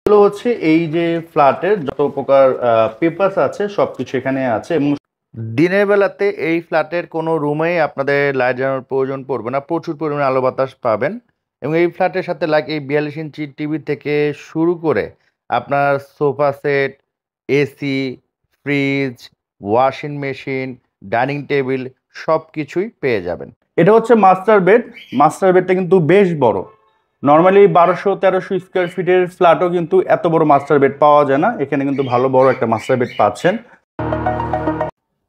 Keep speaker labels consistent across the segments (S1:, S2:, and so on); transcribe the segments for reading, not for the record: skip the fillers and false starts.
S1: এগুলো হচ্ছে এই যে ফ্ল্যাটের যত প্রকার পেপারস আছে সবকিছু এখানে আছে। এবং দিনের বেলাতে এই ফ্ল্যাটের কোনো রুমেই আপনাদের লাইট জ্বালানোর প্রয়োজন পড়বে না, প্রচুর পরিমাণে আলো বাতাস পাবেন। এবং এই ফ্ল্যাটের সাথে এই 42 ইঞ্চি টিভি থেকে শুরু করে আপনার sofa set, AC, fridge, washing machine, dining table সব কিছুই পেয়ে যাবেন। এটা হচ্ছে মাস্টার বেড। মাস্টার বেডটা কিন্তু বেশ বড়। নর্মালি 1200-1300 স্কোয়ার ফিটের ফ্ল্যাটও কিন্তু এত বড় মাস্টার বেড পাওয়া যায় না। এখানে কিন্তু ভালো বড় একটা মাস্টার বেড পাচ্ছেন।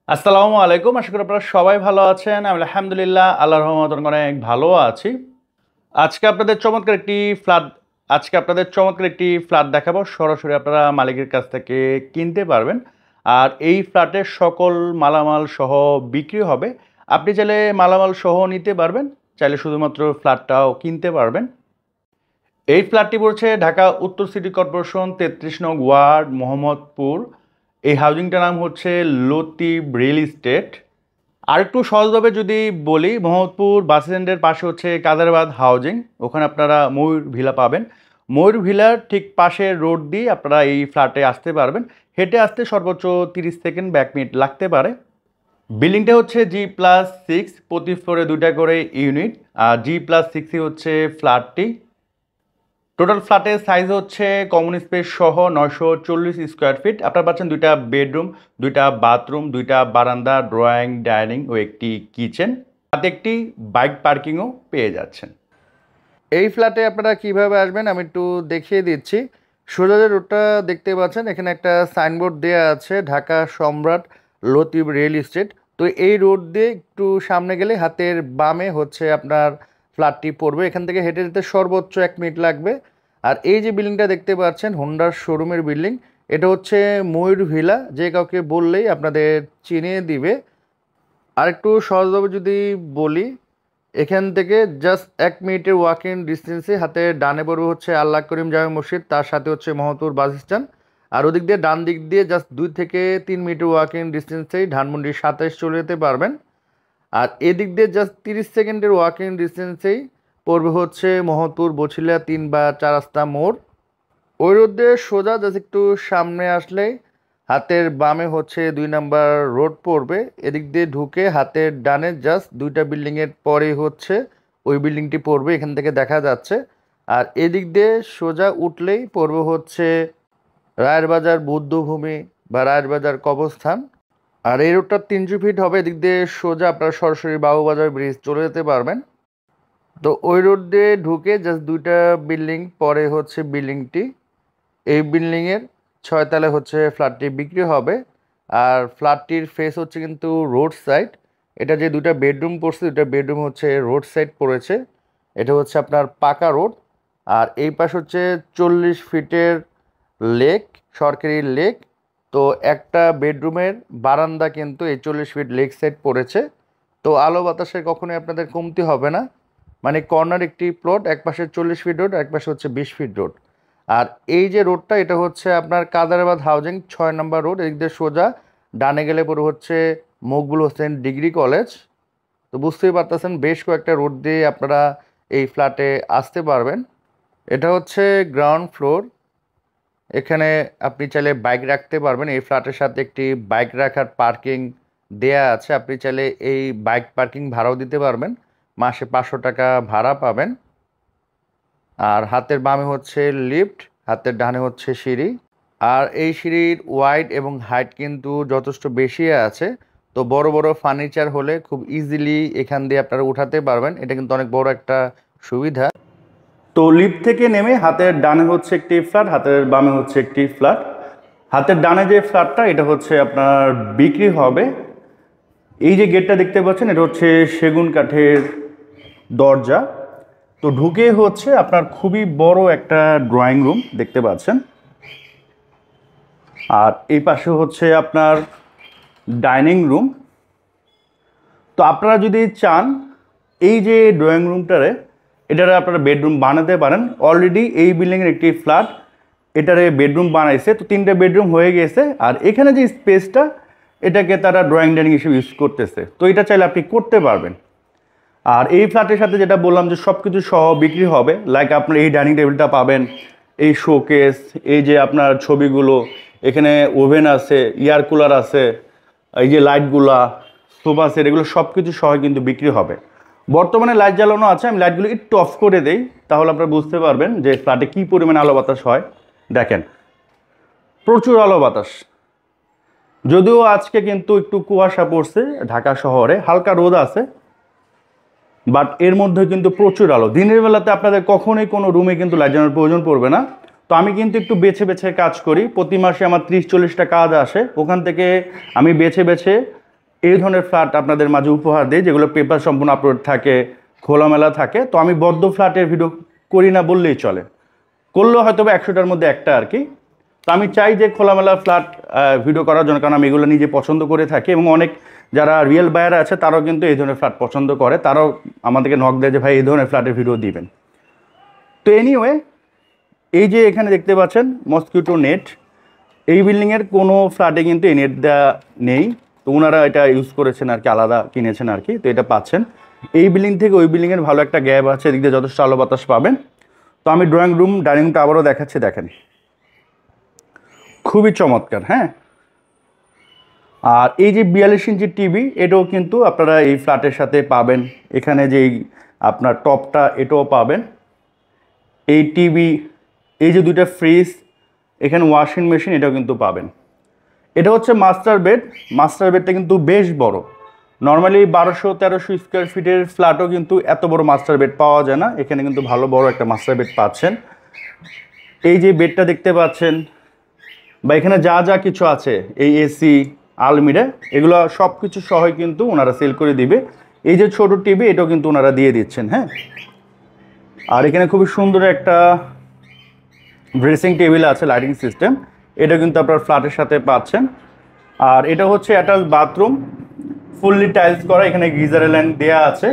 S1: আসসালামু আলাইকুম, আশা করি আপনারা সবাই ভালো আছেন। আমি আলহামদুলিল্লাহ আল্লাহর রহমতে অনেক ভালো আছি। আজকে আপনাদের চমৎকার একটি ফ্ল্যাট দেখাবো। সরাসরি আপনারা মালিকের কাছ থেকে কিনতে পারবেন। আর এই ফ্ল্যাটের সকল মালামাল সহ বিক্রি হবে। আপনি চাইলে মালামাল সহ নিতে পারবেন, চাইলে শুধুমাত্র ফ্ল্যাটটাও কিনতে পারবেন। এই ফ্ল্যাটটি পড়ছে ঢাকা উত্তর সিটি কর্পোরেশন 33 নং ওয়ার্ড, মোহাম্মদপুর। এই হাউজিংটার নাম হচ্ছে লতিফ রিয়েল এস্টেট। আর একটু সহজভাবে যদি বলি, মোহাম্মদপুর বাস স্ট্যান্ডের পাশে হচ্ছে কাদারবাদ হাউজিং, ওখানে আপনারা ময়ূর ভিলা পাবেন। ময়ূর ভিলার ঠিক পাশে রোড দিয়ে আপনারা এই ফ্ল্যাটে আসতে পারবেন। হেঁটে আসতে সর্বোচ্চ 30 সেকেন্ড বা 1 মিনিট লাগতে পারে। বিল্ডিংটা হচ্ছে G+6, প্রতি ফ্লোরে 2টা করে ইউনিট। আর G+6 হচ্ছে ফ্ল্যাটটি। টোটাল ফ্ল্যাটের সাইজ হচ্ছে কমন স্পেস সহ 940 স্কোয়ার ফিট। আপনারা পাচ্ছেন 2টা বেডরুম, 2টা বাথরুম, 2টা বারান্দা, ড্রয়িং, ডাইনিং ও একটি কিচেন, সাথে একটি বাইক পার্কিংও পেয়ে যাচ্ছেন। এই ফ্ল্যাটে আপনারা কিভাবে আসবেন আমি একটু দেখিয়ে দিচ্ছি। সোজা যে রোডটা দেখতে পাচ্ছেন, এখানে একটা সাইনবোর্ড দেওয়া আছে ঢাকা সম্রাট লতিফ রিয়েল এস্টেট। তো এই রোড দিয়ে একটু সামনে গেলে হাতের বামে হচ্ছে আপনার ফ্ল্যাটটি পড়বে। এখান থেকে হেঁটে যেতে সর্বোচ্চ 1 মিনিট লাগবে। আর এই যে বিল্ডিংটা দেখতে পাচ্ছেন, হোন্ডার শোরুমের বিল্ডিং, এটা হচ্ছে ময়ূর ভিলা। যে কাউকে বললেই আপনাদের চিনিয়ে দিবে। আর একটু সহজভাবে যদি বলি, এখান থেকে জাস্ট 1 মিনিটের ওয়াকিং ডিস্টেন্সে হাতে ডানে পড়বে হচ্ছে আল্লাহ করিম জামে মসজিদ, তার সাথে হচ্ছে মোহাম্মদপুর বাস স্ট্যান্ড। আর ওদিক দিয়ে ডান দিক দিয়ে জাস্ট 2 থেকে 3 মিনিটের ওয়াকিং ডিস্টেন্সেই ধানমন্ডি 27 চলে যেতে পারবেন। আর এদিক দিয়ে জাস্ট 30 সেকেন্ডের ওয়াকিং ডিস্টেন্সেই পড়বে হচ্ছে মোহাম্মদপুর বছিলা 3 বা 4 রাস্তা মোড়। ওই রোড দিয়ে সোজা জাস্ট একটু সামনে আসলেই হাতের বামে হচ্ছে 2 নাম্বার রোড পড়বে। এদিক দিয়ে ঢুকে হাতের ডানে জাস্ট 2টা বিল্ডিংয়ের পরেই হচ্ছে ওই বিল্ডিংটি পড়বে, এখান থেকে দেখা যাচ্ছে। আর এদিক দিয়ে সোজা উঠলেই পড়বে হচ্ছে রায়ের বাজার বুদ্ধভূমি বা রায়ের বাজার কবরস্থান। আর এই রোডটা 300 ফিট হবে। এদিক দিয়ে সোজা আপনারা সরাসরি বাবুবাজার ব্রিজ চলে যেতে পারবেন। তো ওই রোড দিয়ে ঢুকে জাস্ট 2টা বিল্ডিং পরে হচ্ছে বিল্ডিংটি। এই বিল্ডিংয়ের 6 তলায় হচ্ছে ফ্ল্যাটটি বিক্রি হবে। আর ফ্ল্যাটটির ফেস হচ্ছে কিন্তু রোড সাইড। এটা যে 2টা বেডরুম পড়ছে, 2টা বেডরুম হচ্ছে রোড সাইড পড়েছে। এটা হচ্ছে আপনার পাকা রোড। আর এই পাশ হচ্ছে 40 ফিটের লেক, সরকারি লেক। তো একটা বেডরুমের বারান্দা কিন্তু এই 40 ফিট লেক সাইড পড়েছে। তো আলো বাতাসের কখনোই আপনাদের কমতি হবে না। মানে কর্নার একটি প্লট, এক পাশে 40 ফিট রোড, এক পাশে হচ্ছে 20 ফিট রোড। আর এই যে রোডটা, এটা হচ্ছে আপনার কাদারবাদ হাউজিং 6 নম্বর রোড। এদিক দিয়ে সোজা ডানে গেলে পরে হচ্ছে মকবুল হোসেন ডিগ্রি কলেজ। তো বুঝতেই পারতেছেন বেশ কয়েকটা রোড দিয়ে আপনারা এই ফ্ল্যাটে আসতে পারবেন। এটা হচ্ছে গ্রাউন্ড ফ্লোর। এখানে আপনি চাইলে বাইক রাখতে পারবেন। এই ফ্ল্যাটের সাথে একটি বাইক রাখার পার্কিং দেয়া আছে। আপনি চাইলে এই বাইক পার্কিং ভাড়াও দিতে পারবেন, মাসে 500 টাকা ভাড়া পাবেন। আর হাতের বামে হচ্ছে লিফট, হাতের ডানে হচ্ছে সিঁড়ি। আর এই সিঁড়ির ওয়াইড এবং হাইট কিন্তু যথেষ্ট বেশি আছে। তো বড় বড় ফার্নিচার হলে খুব ইজিলি এখান দিয়ে আপনারা উঠাতে পারবেন। এটা কিন্তু অনেক বড় একটা সুবিধা। তো লিফট থেকে নেমে হাতের ডানে হচ্ছে একটি ফ্ল্যাট, হাতের বামে হচ্ছে একটি ফ্ল্যাট। হাতের ডানে যে ফ্ল্যাটটা, এটা হচ্ছে আপনার বিক্রি হবে। এই যে গেটটা দেখতে পাচ্ছেন, এটা হচ্ছে সেগুন কাঠের দরজা। তো ঢুকে হচ্ছে আপনার খুবই বড় একটা ড্রয়িং রুম দেখতে পাচ্ছেন। আর এই পাশে হচ্ছে আপনার ডাইনিং রুম। তো আপনারা যদি চান এই যে ড্রয়িং রুমটারে, এটারে আপনারা বেডরুম বানাতে পারেন। অলরেডি এই বিল্ডিংয়ের একটি ফ্ল্যাট এটারে বেডরুম বানাইছে, তো 3টে বেডরুম হয়ে গেছে। আর এখানে যে স্পেসটা, এটাকে তারা ড্রয়িং ডাইনিং হিসেবে ইউজ করতেছে। তো এটা চাইলে আপনি করতে পারবেন। আর এই ফ্ল্যাটের সাথে যেটা বললাম যে সব কিছু সহ বিক্রি হবে, লাইক আপনার এই ডাইনিং টেবিলটা পাবেন, এই শোকেস, এই যে আপনার ছবিগুলো, এখানে ওভেন আছে, এয়ার কুলার আছে, এই যে লাইটগুলা, সোফা সেট, এগুলো সব কিছু সহ কিন্তু বিক্রি হবে। বর্তমানে লাইট জ্বালানো আছে, আমি লাইটগুলো একটু অফ করে দেই, তাহলে আপনারা বুঝতে পারবেন যে ফ্ল্যাটে কী পরিমাণে আলো বাতাস হয়। দেখেন প্রচুর আলো বাতাস, যদিও আজকে কিন্তু একটু কুয়াশা পড়ছে ঢাকা শহরে, হালকা রোদ আছে, বাট এর মধ্যে কিন্তু প্রচুর আলো। দিনের বেলাতে আপনাদের কখনোই কোনো রুমে কিন্তু লাইট জ্বালানোর প্রয়োজন পড়বে না। তো আমি কিন্তু একটু বেছে বেছে কাজ করি, প্রতি মাসে আমার 30-40টা কাজ আসে, ওখান থেকে আমি বেছে বেছে এই ধরনের ফ্ল্যাট আপনাদের মাঝে উপহার দিই, যেগুলো পেপার সম্পূর্ণ আপলোড থাকে, খোলামেলা থাকে। তো আমি বদ্ধ ফ্ল্যাটের ভিডিও করি না বললেই চলে, করলেও হয়তো বা 100টার মধ্যে একটা আর কি। তো আমি চাই যে খোলামেলা ফ্ল্যাট ভিডিও করার জন্য, কারণ আমি এগুলো নিজে পছন্দ করে থাকি, এবং অনেক যারা রিয়েল বায়ার আছে তারাও কিন্তু এই ধরনের ফ্ল্যাট পছন্দ করে, তারাও আমাদেরকে নক দেয় যে ভাই এই ধরনের ফ্ল্যাটের ভিডিও দিবেন। তো এনিওয়ে, এই যে এখানে দেখতে পাচ্ছেন মসকিউটো নেট, এই বিল্ডিংয়ের কোনো ফ্ল্যাটে কিন্তু এই নেট দেওয়া নেই, তো ওনারা এটা ইউজ করেছেন আর কি, আলাদা কিনেছেন আর কি, তো এটা পাচ্ছেন। এই বিল্ডিং থেকে ওই বিল্ডিংয়ের ভালো একটা গ্যাপ আছে, এদিক দিয়ে যথেষ্ট আলো বাতাস পাবেন। তো আমি ড্রয়িং রুম, ডাইনিং রুমটা আবারও দেখাচ্ছি, দেখেন খুবই চমৎকার। হ্যাঁ, আর এই যে 42 ইঞ্চি টিভি, এটাও কিন্তু আপনারা এই ফ্ল্যাটের সাথে পাবেন। এখানে যেই আপনার টপটা, এটাও পাবেন। এই টিভি, এই যে দুইটা ফ্রিজ, এখানে ওয়াশিং মেশিন, এটাও কিন্তু পাবেন। এটা হচ্ছে মাস্টার বেড। মাস্টার বেডটা কিন্তু বেশ বড়, নর্মালি 1200-1300 স্কোয়ার ফিটের ফ্ল্যাটও কিন্তু এত বড় মাস্টার বেড পাওয়া যায় না, এখানে কিন্তু ভালো বড় একটা মাস্টার বেড পাচ্ছেন। এই যে বেডটা দেখতে পাচ্ছেন, বা এখানে যা যা কিছু আছে, এই এসি, আলমিরা, এগুলো সব কিছু সহই কিন্তু ওনারা সেল করে দিবে। এই যে ছোট টিভি, এটাও কিন্তু ওনারা দিয়ে দিচ্ছেন। হ্যাঁ, আর এখানে খুবই সুন্দর একটা ড্রেসিং টেবিল আছে, লাইটিং সিস্টেম, এটা কিন্তু আপনার ফ্ল্যাটের সাথে পাচ্ছেন। আর এটা হচ্ছে অ্যাটাচ বাথরুম, ফুললি টাইলস করা, এখানে গিজারের লাইন দেওয়া আছে,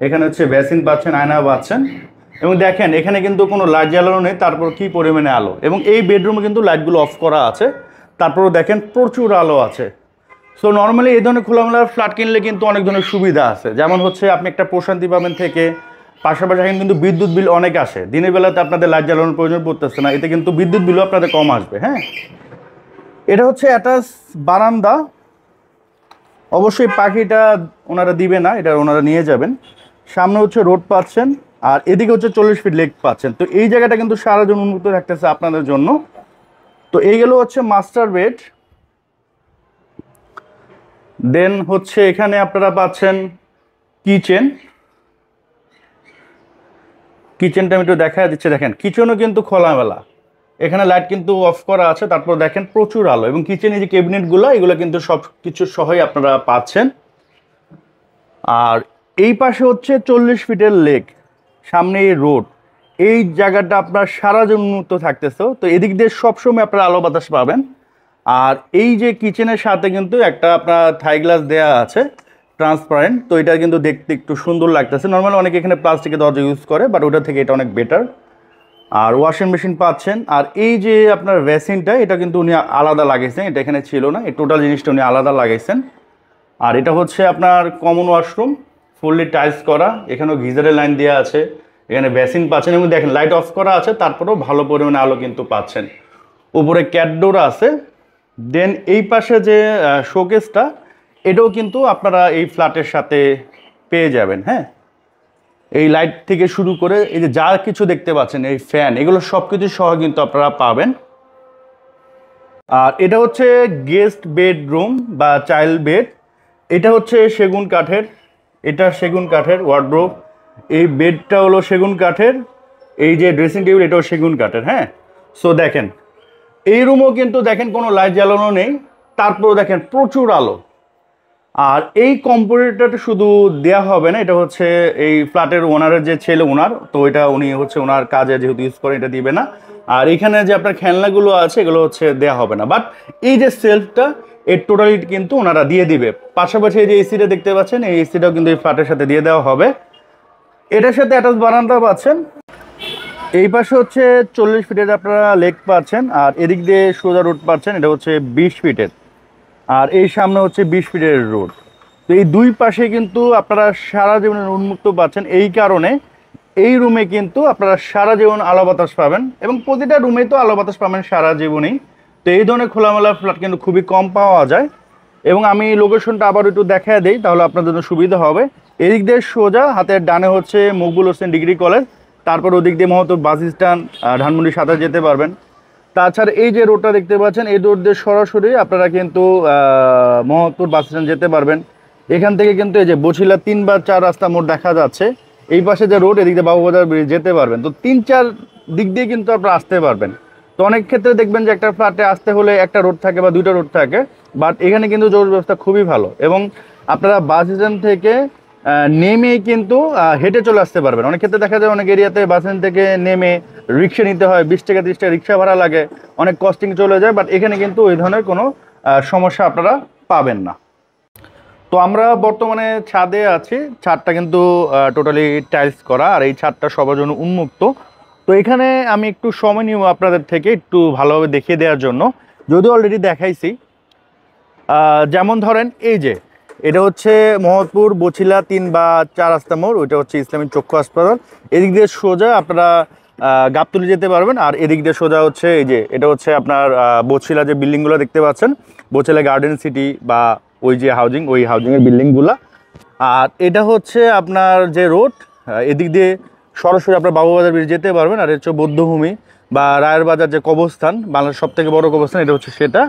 S1: এখানে হচ্ছে বেসিন পাচ্ছেন, আয়না পাচ্ছেন, এবং দেখেন এখানে কিন্তু কোনো লাইট জ্বালানো নেই, তারপর কি পরিমাণে আলো। এবং এই বেডরুমে কিন্তু লাইটগুলো অফ করা আছে, তারপরও দেখেন প্রচুর আলো আছে। সো নর্মালি এই ধরনের খোলামেলা ফ্ল্যাট কিনলে কিন্তু অনেক ধরনের সুবিধা আছে, যেমন হচ্ছে আপনি একটা প্রশান্তি পাবেন থেকে, পাশাপাশি এখন কিন্তু বিদ্যুৎ বিল অনেক আসে, দিনের বেলাতে আপনাদের লাইট জ্বালানোর প্রয়োজন পড়তেছে না, এতে কিন্তু বিদ্যুৎ বিলও আপনাদের কম আসবে। হ্যাঁ, এটা হচ্ছে অ্যাটাচ বারান্দা, অবশ্যই পাখিটা ওনারা দিবে না, এটা ওনারা নিয়ে যাবেন। সামনে হচ্ছে রোড পাচ্ছেন, আর এদিকে হচ্ছে 40 ফিট লেক পাচ্ছেন। তো এই জায়গাটা কিন্তু সারা জন উন্মুক্ত থাকতেছে আপনাদের জন্য। তো এইগুলো হচ্ছে মাস্টার বেড। দেন হচ্ছে এখানে আপনারা পাচ্ছেন কিচেন। কিচেনটা আমি একটু দেখা দিচ্ছে, দেখেন কিচেনও কিন্তু খোলামেলা, এখানে লাইট কিন্তু অফ করা আছে, তারপর দেখেন প্রচুর আলো, এবং কিচেনে যে ক্যাবিনেটগুলো, এগুলো কিন্তু সব কিছু সহই আপনারা পাচ্ছেন। আর এই পাশে হচ্ছে 40 ফিটের লেক, সামনে এই রোড, এই জায়গাটা আপনার সারা জন উন্মুক্ত থাকতেছে, তো এদিক দিয়ে সবসময় আপনারা আলো বাতাস পাবেন। আর এই যে কিচেনের সাথে কিন্তু একটা আপনার থাই গ্লাস দেওয়া আছে, ট্রান্সপারেন্ট, তো এটা কিন্তু দেখতে একটু সুন্দর লাগতেছে। নর্মালি অনেকে এখানে প্লাস্টিকের দরজা ইউজ করে, বাট ওটা থেকে এটা অনেক বেটার। আর ওয়াশিং মেশিন পাচ্ছেন। আর এই যে আপনার বেসিনটা, এটা কিন্তু উনি আলাদা লাগাইছেন, এটা এখানে ছিল না, এই টোটাল জিনিসটা উনি আলাদা লাগাইছেন। আর এটা হচ্ছে আপনার কমন ওয়াশরুম, ফুললি টাইলস করা, এখানেও গিজারের লাইন দেওয়া আছে, এখানে বেসিন পাচ্ছেন, এবং দেখেন লাইট অফ করা আছে, তারপরেও ভালো পরিমাণে আলো কিন্তু পাচ্ছেন। উপরে ক্যাটডোর আছে। দেন এই পাশে যে শোকেসটা, এটাও কিন্তু আপনারা এই ফ্ল্যাটের সাথে পেয়ে যাবেন। হ্যাঁ, এই লাইট থেকে শুরু করে এই যে যা কিছু দেখতে পাচ্ছেন, এই ফ্যান, এগুলো সব কিছু সহ কিন্তু আপনারা পাবেন। আর এটা হচ্ছে গেস্ট বেডরুম বা চাইল্ড বেড, এটা হচ্ছে সেগুন কাঠের, এটা সেগুন কাঠের ওয়ার্ডরোব, এই বেডটা হলো সেগুন কাঠের, এই যে ড্রেসিং টেবিল, এটাও সেগুন কাঠের। হ্যাঁ, সো দেখেন এই রুমও কিন্তু দেখেন কোনো লাইট জ্বালানো নেই, তারপরেও দেখেন প্রচুর আলো। আর এই কম্পিউটারটা শুধু দেয়া হবে না, এটা হচ্ছে এই ফ্ল্যাটের ওনারের যে ছেলে, ওনার, তো এটা উনি হচ্ছে ওনার কাজে যেহেতু ইউজ করে, এটা দিবে না। আর এখানে যে আপনার খেলনাগুলো আছে, এগুলো হচ্ছে দেয়া হবে না, বাট এই যে সেলফটা, এর টোটালি কিন্তু ওনারা দিয়ে দিবে। পাশাপাশি এই যে এসিটা দেখতে পাচ্ছেন, এই এসিটাও কিন্তু এই ফ্ল্যাটের সাথে দিয়ে দেওয়া হবে। এটার সাথে অ্যাটাচ বারান্দা পাচ্ছেন। এই পাশে হচ্ছে 40 ফিটের আপনারা লেক পাচ্ছেন, আর এদিক দিয়ে সোজা রোড পাচ্ছেন, এটা হচ্ছে 20 ফিটের, আর এই সামনে হচ্ছে 20 ফিটের রোড। তো এই দুই পাশে কিন্তু আপনারা সারা জীবনের উন্মুক্ত পাচ্ছেন। এই কারণে এই রুমে কিন্তু আপনারা সারা জীবন আলো বাতাস পাবেন, এবং প্রতিটা রুমে তো আলো বাতাস পাবেন সারা জীবনই। তো এই ধরনের খোলামেলা ফ্ল্যাট কিন্তু খুবই কম পাওয়া যায়। এবং আমি লোকেশনটা আবার একটু দেখায় দিই, তাহলে আপনার জন্য সুবিধা হবে। এদিক দিয়ে সোজা হাতের ডানে হচ্ছে মকবুল হোসেন ডিগ্রি কলেজ, তারপর ওদিক দিয়ে মহতপুর বাস স্ট্যান্ড, ধানমন্ডির সাথে যেতে পারবেন। তাছাড়া এই যে রোডটা দেখতে পাচ্ছেন, এই রোড দিয়ে সরাসরি আপনারা কিন্তু মহতপুর বাস স্ট্যান্ড যেতে পারবেন। এখান থেকে কিন্তু এই যে বছিলা 3 বা 4 রাস্তা মোড় দেখা যাচ্ছে। এই পাশে যে রোড, এদিক দিয়ে বাবুবাজার ব্রিজ যেতে পারবেন। তো 3-4 দিক দিয়ে কিন্তু আপনারা আসতে পারবেন। তো অনেক ক্ষেত্রে দেখবেন যে একটা ফ্ল্যাটে আসতে হলে একটা রোড থাকে বা 2টা রোড থাকে, বাট এখানে কিন্তু যোগাযোগ ব্যবস্থা খুবই ভালো। এবং আপনারা বাস স্ট্যান্ড থেকে নেমেই কিন্তু হেঁটে চলে আসতে পারবেন। অনেক ক্ষেত্রে দেখা যায় অনেক এরিয়াতে বাস স্ট্যান্ড থেকে নেমে রিক্সা নিতে হয়, 20 টাকা 30 টাকা রিক্সা ভাড়া লাগে, অনেক কস্টিং চলে যায়। বাট এখানে কিন্তু ওই ধরনের কোনো সমস্যা আপনারা পাবেন না। তো আমরা বর্তমানে ছাদে আছি। ছাদটা কিন্তু টোটালি টাইলস করা, আর এই ছাদটা সবার জন্য উন্মুক্ত। তো এখানে আমি একটু সময় নিব আপনাদের থেকে একটু ভালোভাবে দেখিয়ে দেওয়ার জন্য, যদিও অলরেডি দেখাইছি। যেমন ধরেন এই যে এটা হচ্ছে মহৎপুর বছিলা 3 বা 4 রাস্তা মোড়, ওইটা হচ্ছে ইসলামী চক্ষু হাসপাতাল। এদিক দিয়ে সোজা আপনারা গাবতলী যেতে পারবেন। আর এদিক দিয়ে সোজা হচ্ছে এই যে এটা হচ্ছে আপনার বছিলা যে বিল্ডিংগুলো দেখতে পাচ্ছেন, বছিলা গার্ডেন সিটি বা ওই যে হাউজিং, ওই হাউজিংয়ের বিল্ডিংগুলো। আর এটা হচ্ছে আপনার যে রোড, এদিক দিয়ে সরাসরি আপনার বাবুবাজার ব্রিজ যেতে পারবেন। আর হচ্ছে বৌদ্ধভূমি বা রায়ের বাজার যে কবরস্থান, বাংলাদেশের সবথেকে বড় কবরস্থান, এটা হচ্ছে সেটা।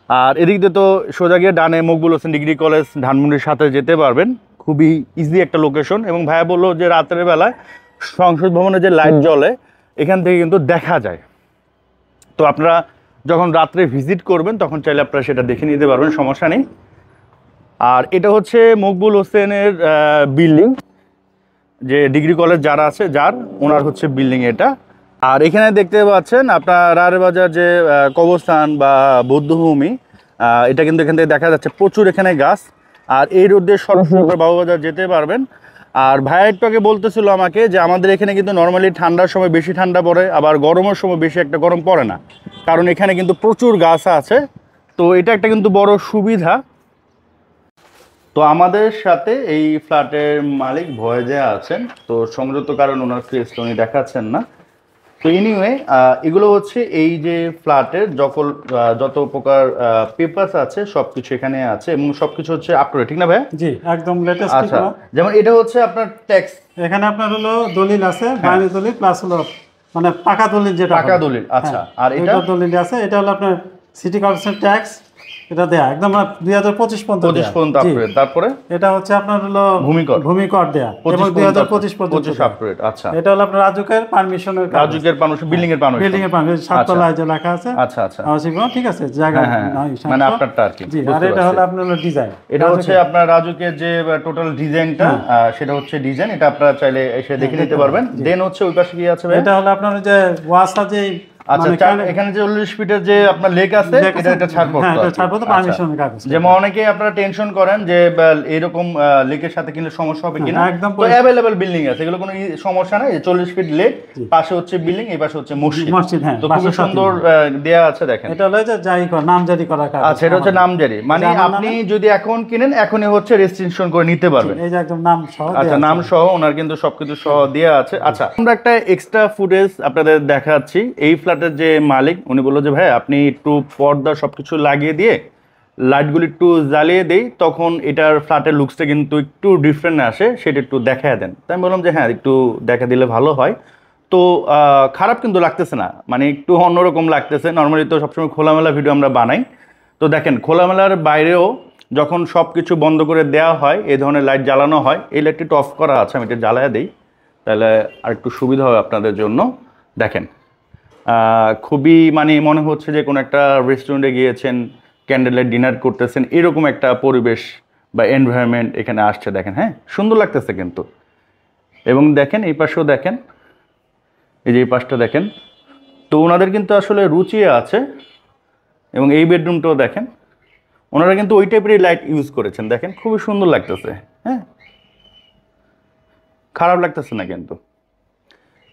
S1: আর এদিক দিয়ে তো সোজা গিয়ে ডানে মকবুল হোসেন ডিগ্রি কলেজ, ধানমন্ডির সাথে যেতে পারবেন। খুবই ইজি একটা লোকেশন। এবং ভাইয়া বললো যে রাতের বেলায় সংসদ ভবনে যে লাইট জ্বলে এখান থেকে কিন্তু দেখা যায়। তো আপনারা যখন রাত্রে ভিজিট করবেন তখন চাইলে আপনারা সেটা দেখে নিতে পারবেন, সমস্যা নেই। আর এটা হচ্ছে মকবুল হোসেনের বিল্ডিং, যে ডিগ্রি কলেজ যারা আছে যার, ওনার হচ্ছে বিল্ডিং এটা। আর এখানে দেখতে পাচ্ছেন আপনার রায়ের বাজার যে কবরস্থান বা বৌদ্ধভূমি, এটা কিন্তু এখান থেকে দেখা যাচ্ছে, প্রচুর এখানে গাছ। আর এই রোড দিয়ে সরাসরি বাবুবাজার যেতে পারবেন। আর ভাইয়া একটু আগে বলতেছিল আমাকে যে আমাদের এখানে কিন্তু নর্মালি ঠান্ডার সময় বেশি ঠান্ডা পড়ে, আবার গরমের সময় বেশি একটা গরম পড়ে না, কারণ এখানে কিন্তু প্রচুর গাছ আছে। তো এটা একটা কিন্তু বড় সুবিধা। তো আমাদের সাথে এই ফ্ল্যাটের মালিক ভয়েজে আছেন, তো সংযুক্ত কারণ ওনার ফেসটা উনি দেখাচ্ছেন না। তো এনিওয়ে এগুলো হচ্ছে এই যে ফ্ল্যাটের যত প্রকার পেপারস আছে সবকিছু এখানে আছে, এবং সবকিছু হচ্ছে আপ টু ডেট, ঠিক না ভাই?
S2: জি, একদম লেটেস্ট।
S1: আচ্ছা, যেমন এটা হচ্ছে আপনার ট্যাক্স,
S2: এখানে আপনার হলো দলিল আছে, বাইরের দলিল প্লাস হলো মানে পাকা দলিল, যেটা
S1: টাকা দলিল। আচ্ছা, আর এটা
S2: দলিল আছে, এটা হলো আপনার সিটি কর্পোরেশন ট্যাক্স, এটা দেয়া একদম 2025 পর্যন্ত
S1: 25 পর্যন্ত আপ টু ডেট। তারপরে
S2: এটা হচ্ছে আপনার হলো
S1: ভূমিকর
S2: দেয়া এবং 2025 পর্যন্ত
S1: আপ টু ডেট। আচ্ছা,
S2: এটা হলো আপনার রাজুকের পারমিশনের কাজ,
S1: রাজুকের পারমিশন, বিল্ডিং এর পারমিশন,
S2: বিল্ডিং এর পারমিশন, 7 তলায় যে লেখা আছে।
S1: আচ্ছা আচ্ছা,
S2: ঠিক আছে, জায়গা
S1: মানে আপনারটা আর কি।
S2: জি, আর এটা হলো আপনার ডিজাইন,
S1: এটা হচ্ছে আপনার রাজুকের যে টোটাল ডিজাইনটা, সেটা হচ্ছে ডিজাইন, এটা আপনারা চাইলে এসে দেখে নিতে পারবেন। দেন হচ্ছে ওই পাশে কি আছে ভাই?
S2: এটা হলো আপনার যে ওয়াসা যে,
S1: আচ্ছা, এখানে যে 40 ফিটের যে আপনার লেক আছে, এটা ছাড়পত্র।
S2: হ্যাঁ, এটা ছাড়পত্র, পারমিশনের কাগজ।
S1: যেমন অনেকেই আপনারা টেনশন করেন যে এরকম লেকের সাথে কিনলে সমস্যা হবে কিনা,
S2: একদম
S1: তো अवेलेबल বিল্ডিং আছে, এগুলো কোনো সমস্যা নাই। 40 ফিট লেক, পাশে হচ্ছে বিল্ডিং, এই পাশে হচ্ছে মসজিদ।
S2: হ্যাঁ,
S1: তো খুব সুন্দর দেয়া আছে, দেখেন।
S2: এটা হলো যে নামজারি করা কাগজ।
S1: আচ্ছা, এটা হচ্ছে নামজারি, মানে আপনি যদি এখন কিনেন এখনই হচ্ছে রেজিস্ট্রেশন করে নিতে পারবেন।
S2: এই যে একদম নাম সহ।
S1: আচ্ছা, নাম সহ ওনার কিন্তু সবকিছু সহ দেয়া আছে। আচ্ছা, আমরা একটা এক্সট্রা ফুটেজ আপনাদের দেখাচ্ছি। এই ফ্ল্যাটের যে মালিক, উনি বললো যে ভাই আপনি একটু পর্দা সবকিছু লাগিয়ে দিয়ে লাইটগুলি একটু জ্বালিয়ে দেই, তখন এটার ফ্ল্যাটের লুকসটা কিন্তু একটু ডিফারেন্ট আসে, সেটা একটু দেখায় দেন। তাই আমি বললাম যে হ্যাঁ, একটু দেখা দিলে ভালো হয়। তো খারাপ কিন্তু লাগতেছে না, মানে একটু অন্যরকম লাগতেছে। নর্মালি তো সবসময় খোলামেলা ভিডিও আমরা বানাই। তো দেখেন, খোলামেলার বাইরেও যখন সব কিছু বন্ধ করে দেওয়া হয়, এই ধরনের লাইট জ্বালানো হয়। এই লাইটটি একটু অফ করা আছে, আমি এটা জ্বালায় দিই, তাহলে আর একটু সুবিধা হবে আপনাদের জন্য। দেখেন, খুবই মানে মনে হচ্ছে যে কোনো একটা রেস্টুরেন্টে গিয়েছেন, ক্যান্ডেল লাইট ডিনার করতেছেন, এরকম একটা পরিবেশ বা এনভায়রনমেন্ট এখানে আসছে। দেখেন, হ্যাঁ, সুন্দর লাগতেছে কিন্তু। এবং দেখেন এই পাশেও দেখেন, এই যে এই পাশটা দেখেন। তো ওনাদের কিন্তু আসলে রুচি আছে। এবং এই বেডরুমটাও দেখেন, ওনারা কিন্তু ওই টাইপেরই লাইট ইউজ করেছেন। দেখেন, খুবই সুন্দর লাগতেছে, হ্যাঁ, খারাপ লাগতেছে না কিন্তু।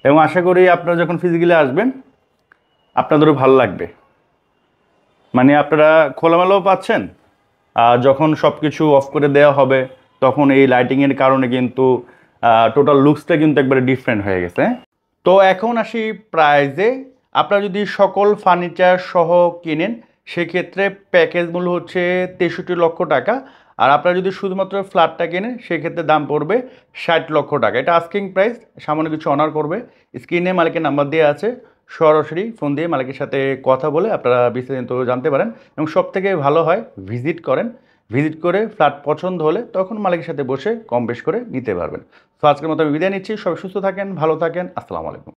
S1: এবং আশা করি আপনারা যখন ফিজিক্যালি আসবেন আপনাদেরও ভালো লাগবে। মানে আপনারা খোলামেলাও পাচ্ছেন, আর যখন সব কিছু অফ করে দেওয়া হবে তখন এই লাইটিংয়ের কারণে কিন্তু টোটাল লুকসটা কিন্তু একবারে ডিফারেন্ট হয়ে গেছে। তো এখন আসি প্রাইজে। আপনারা যদি সকল ফার্নিচার সহ কিনেন সেক্ষেত্রে প্যাকেজ মূল্য হচ্ছে 63 লক্ষ টাকা। আর আপনারা যদি শুধুমাত্র ফ্ল্যাটটা কেনেন সেক্ষেত্রে দাম পড়বে 60 লক্ষ টাকা। এটা আস্কিং প্রাইস, সামান্য কিছু অনার করবে। স্ক্রিনে মালিকের নাম্বার দেওয়া আছে, সরাসরি ফোন দিয়ে মালিকের সাথে কথা বলে আপনারা বিস্তারিত জানতে পারেন। এবং সবথেকে ভালো হয় ভিজিট করেন, ভিজিট করে ফ্ল্যাট পছন্দ হলে তখন মালিকের সাথে বসে কম বেশ করে নিতে পারবেন। তো আজকের মতো আমি বিদায় নিচ্ছি। সবাই সুস্থ থাকেন, ভালো থাকেন। আসসালামু আলাইকুম।